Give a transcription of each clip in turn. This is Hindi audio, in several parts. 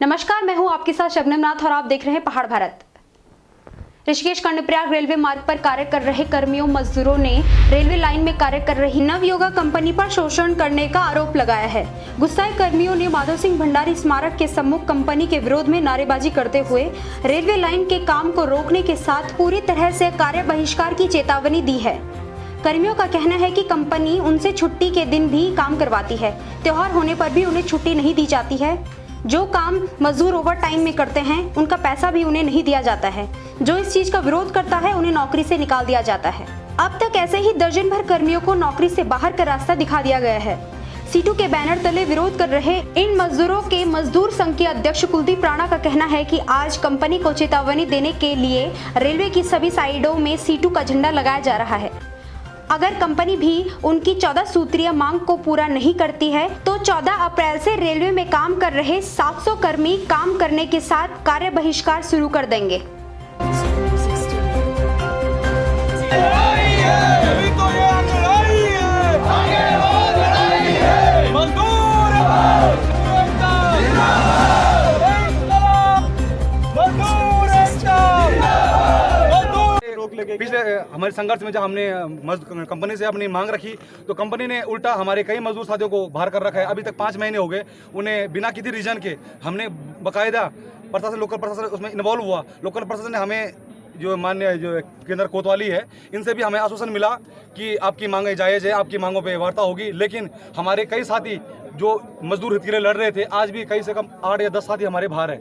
नमस्कार, मैं हूं आपके साथ शबनम नाथ और आप देख रहे हैं पहाड़ भारत। ऋषिकेश कर्णप्रयाग रेलवे मार्ग पर कार्य कर रहे कर्मियों मजदूरों ने रेलवे लाइन में कार्य कर रही नवयोगा कंपनी पर शोषण करने का आरोप लगाया है। गुस्साए कर्मियों ने माधव सिंह भंडारी स्मारक के सम्मुख कंपनी के विरोध में नारेबाजी करते हुए रेलवे लाइन के काम को रोकने के साथ पूरी तरह से कार्य बहिष्कार की चेतावनी दी है। कर्मियों का कहना है कि कंपनी उनसे छुट्टी के दिन भी काम करवाती है, त्योहार होने पर भी उन्हें छुट्टी नहीं दी जाती है। जो काम मजदूर ओवर टाइम में करते हैं उनका पैसा भी उन्हें नहीं दिया जाता है। जो इस चीज का विरोध करता है उन्हें नौकरी से निकाल दिया जाता है। अब तक ऐसे ही दर्जन भर कर्मियों को नौकरी से बाहर का रास्ता दिखा दिया गया है। सीटू के बैनर तले विरोध कर रहे इन मजदूरों के मजदूर संघ के अध्यक्ष कुलदीप राणा का कहना है कि आज कंपनी को चेतावनी देने के लिए रेलवे की सभी साइडों में सीटू का झंडा लगाया जा रहा है। अगर कंपनी भी उनकी 14 सूत्रीय मांग को पूरा नहीं करती है तो 14 अप्रैल से रेलवे में काम कर रहे 700 कर्मी काम करने के साथ कार्य बहिष्कार शुरू कर देंगे। पिछले हमारे संघर्ष में जब हमने कंपनी से अपनी मांग रखी तो कंपनी ने उल्टा हमारे कई मजदूर साथियों को बाहर कर रखा है। अभी तक 5 महीने हो गए, उन्हें बिना किसी रीजन के हमने बकायदा प्रशासन, लोकल प्रशासन उसमें इन्वॉल्व हुआ। लोकल प्रशासन ने हमें जो मान्य जो केंद्र कोतवाली है, इनसे भी हमें आश्वासन मिला कि आपकी मांगें जायज़ है, आपकी मांगों पर वार्ता होगी। लेकिन हमारे कई साथी जो मजदूर हित के लिए लड़ रहे थे, आज भी कई से कम 8 या 10 साथी हमारे बाहर है।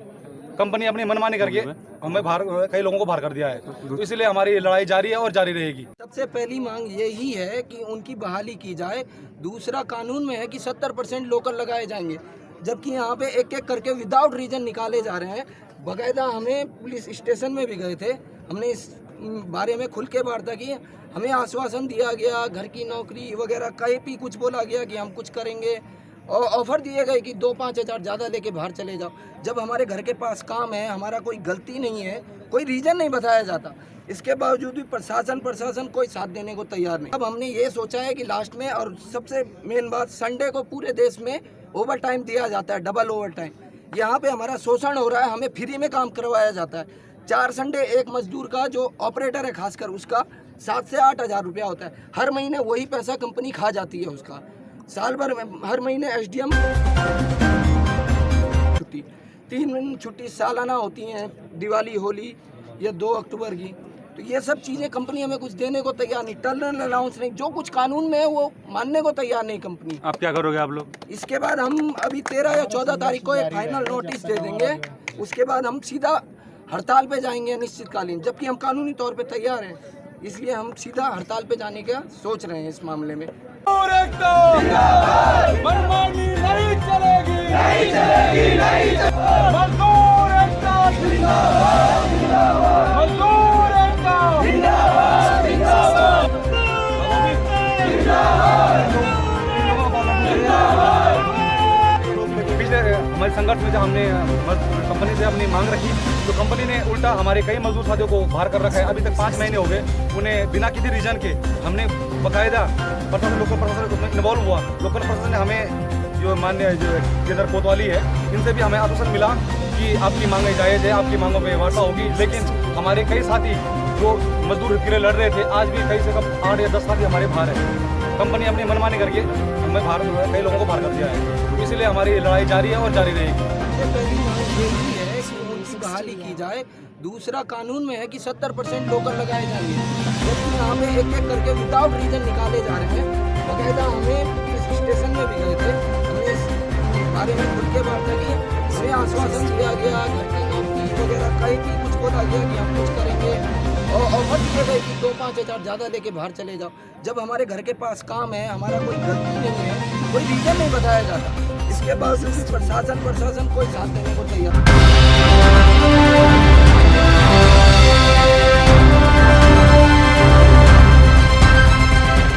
कंपनी अपनी मनमानी करके हमें बाहर, कई लोगों को बाहर कर दिया है, तो इसलिए हमारी लड़ाई जारी है और जारी रहेगी। सबसे पहली मांग यही है कि उनकी बहाली की जाए। दूसरा, कानून में है कि 70% लोकल लगाए जाएंगे, जबकि यहाँ पे एक एक करके विदाउट रीजन निकाले जा रहे हैं। बाकायदा हमें पुलिस स्टेशन में भी गए थे, हमने इस बारे में खुल के वार्ता की। हमें आश्वासन दिया गया, घर की नौकरी वगैरह कहीं भी कुछ बोला गया कि हम कुछ करेंगे, और ऑफ़र दिए गए कि 2-5 हज़ार ज़्यादा लेके बाहर चले जाओ। जब हमारे घर के पास काम है, हमारा कोई गलती नहीं है, कोई रीज़न नहीं बताया जाता, इसके बावजूद भी प्रशासन कोई साथ देने को तैयार नहीं। अब हमने ये सोचा है कि लास्ट में, और सबसे मेन बात, संडे को पूरे देश में ओवर टाइम दिया जाता है, डबल ओवर टाइम। यहाँ पे हमारा शोषण हो रहा है, हमें फ्री में काम करवाया जाता है। 4 संडे एक मजदूर का, जो ऑपरेटर है खासकर, उसका 7 से 8 हज़ार रुपया होता है। हर महीने वही पैसा कंपनी खा जाती है उसका। साल भर में हर महीने एसडीएम छुट्टी, 3 छुट्टी सालाना होती हैं, दिवाली, होली या 2 अक्टूबर की। तो ये सब चीज़ें कंपनी हमें कुछ देने को तैयार नहीं, टर्नल अलाउंस नहीं, जो कुछ कानून में है वो मानने को तैयार नहीं कंपनी। आप क्या करोगे आप लोग? इसके बाद हम अभी 13 या 14 तारीख को एक फाइनल नोटिस दे देंगे। उसके बाद हम सीधा हड़ताल पे जाएंगे अनिश्चितकालीन, जबकि हम कानूनी तौर पे तैयार हैं। इसलिए हम सीधा हड़ताल पे जाने का सोच रहे हैं इस मामले में। मनमानी नहीं चलेगी, नहीं चलेगी, नहीं चलेगी। मजदूर एकता जिंदाबाद, जिंदाबाद। मजदूर एकता जिंदाबाद, जिंदाबाद, जिंदाबाद। पिछले हमारे संघर्ष में जब हमने कंपनी से अपनी मांग रखी तो कंपनी ने उल्टा हमारे कई मजदूर साथियों को बाहर कर रखा है। अभी तक 5 महीने हो गए, उन्हें बिना किसी रीजन के हमने बकायदा प्रशासन, लोकल प्रशासन उसमें इन्वॉल्व हुआ। लोकल प्रशासन ने हमें जो मान्य जो केंद्र कोतवाली है, इनसे भी हमें आश्वासन मिला कि आपकी मांगें जायज़ है, आपकी मांगों पर वार्ता होगी। लेकिन हमारे कई साथी जो मजदूर हित के लिए लड़ रहे थे, आज भी कई से कम 8 या 10 साथी हमारे बाहर है। कंपनी अपनी मनमानी करके हमें बाहर, कई लोगों को बाहर कर दिया है, तो इसलिए हमारी लड़ाई जारी है और जारी रहेगी। पहली मांग यही है कि उनकी बहाली की जाए। दूसरा, कानून में है कि 70% लोकल लगाए जाएंगे, जबकि यहाँ पे एक एक करके विदाउट रीजन निकाले जा रहे हैं। बाकायदा हमें पुलिस स्टेशन में भी गए थे, हमने इस बारे में खुल के वार्ता की। हमें आश्वासन दिया गया, घर की नौकरी वगैरह कहीं भी कुछ बोला गया कि हम कुछ करेंगे, और ऑफर दिए गए कि 2-5 हज़ार ज़्यादा लेके बाहर चले जाओ। जब हमारे घर के पास काम है, हमारा कोई गलती नहीं है, कोई रीजन नहीं बताया जाता, इसके बावजूद भी प्रशासन कोई साथ देने को तैयार।